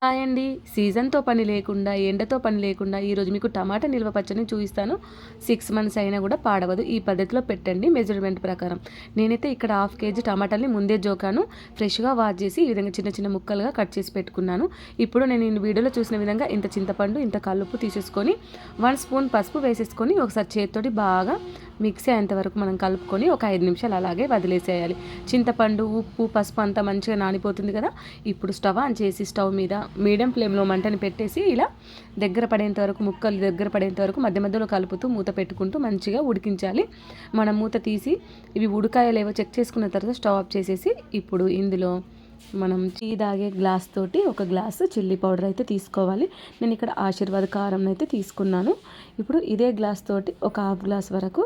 Hi అండి. సీజన్‌తో పని లేకుండా, ఎండతో పని లేకుండా ఈరోజు మీకు టమాటా నిల్వ పచ్చడిని చూపిస్తాను. 6 మంత్స్ అయినా కూడా పాడవదు. ఈ పద్ధతిలో పెట్టండి మెజర్‌మెంట్ ప్రకారం. నేనైతే ఇక్కడ హాఫ్ కేజీ టమాటాలని ముందే జోకాను. ఫ్రెష్‌గా వాష్ చేసి ఈ విధంగా చిన్న చిన్న ముక్కలుగా కట్ చేసి పెట్టుకున్నాను. ఇప్పుడు నేను ఈ వీడియోలో చూసిన విధంగా ఇంత చింతపండు, ఇంత కల్లుప్పు తీసేసుకొని 1 స్పూన్ పసుపు వేసేసుకొని ఒకసారి చేత్తోటి బాగా మిక్సీ అయ్యేంత వరకు మనం కలుపుకొని ఒక 5 నిమిషాలు అలాగే వదిలేసేయాలి. చింతపండు, ఉప్పు, పసుపు అంతా మంచిగా నానిపోతుంది కదా. ఇప్పుడు స్టవ్ ఆన్ చేసి స్టవ్ మీద మీడియం ఫ్లేమ్లో మంటని పెట్టేసి ఇలా దగ్గర పడేంత వరకు ముక్కలు దగ్గర పడేంత వరకు మధ్య మధ్యలో కలుపుతూ మూత పెట్టుకుంటూ మంచిగా ఉడికించాలి. మనం మూత తీసి ఇవి ఉడకాయలేవో చెక్ చేసుకున్న తర్వాత స్టవ్ ఆఫ్ చేసేసి ఇప్పుడు ఇందులో మనం టీ తాగే గ్లాస్ తోటి ఒక గ్లాసు చిల్లీ పౌడర్ అయితే తీసుకోవాలి. నేను ఇక్కడ ఆశీర్వాద్ కారం అయితే తీసుకున్నాను. ఇప్పుడు ఇదే గ్లాస్ తోటి ఒక హాఫ్ గ్లాస్ వరకు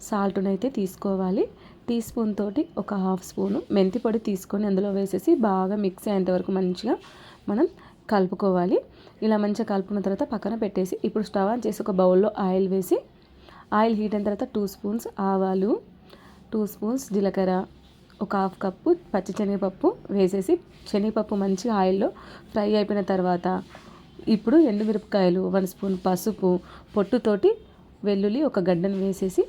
సాల్ట్ని అయితే తీసుకోవాలి. టీ స్పూన్ తోటి ఒక హాఫ్ స్పూను మెంతి పొడి తీసుకొని అందులో వేసేసి బాగా మిక్స్ అయ్యేంత వరకు మంచిగా మనం కలుపుకోవాలి. ఇలా మంచిగా కలుపుకున్న తర్వాత పక్కన పెట్టేసి ఇప్పుడు స్టవ్ ఆన్ చేసి ఒక బౌల్లో ఆయిల్ వేసి ఆయిల్ హీట్ అయిన తర్వాత 2 స్పూన్స్ ఆవాలు, 2 స్పూన్స్ జీలకర్ర, ఒక హాఫ్ కప్పు పచ్చి శనగపప్పు వేసేసి శనగపప్పు మంచిగా ఆయిల్లో ఫ్రై అయిపోయిన తర్వాత ఇప్పుడు ఎండుమిరపకాయలు, 1 స్పూన్ పసుపు, పొట్టుతోటి వెల్లుల్లి ఒక గడ్డను వేసేసి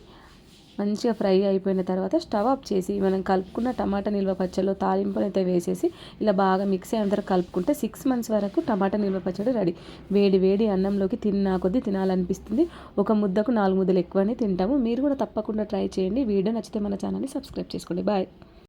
మంచిగా ఫ్రై అయిపోయిన తర్వాత స్టవ్ ఆఫ్ చేసి మనం కలుపుకున్న టమాటా నిల్వ పచ్చడిలో తాలింపుని అయితే వేసేసి ఇలా బాగా మిక్స్ అయ్యేంత కలుపుకుంటే 6 మంత్స్ వరకు టమాటా నిల్వ పచ్చడి రెడీ. వేడి వేడి అన్నంలోకి తిన్నా కొద్దీ తినాలనిపిస్తుంది. ఒక ముద్దకు 4 ముద్దలు ఎక్కువనే తింటాము. మీరు కూడా తప్పకుండా ట్రై చేయండి. వీడియో నచ్చితే మన ఛానల్ని సబ్స్క్రైబ్ చేసుకోండి. బాయ్.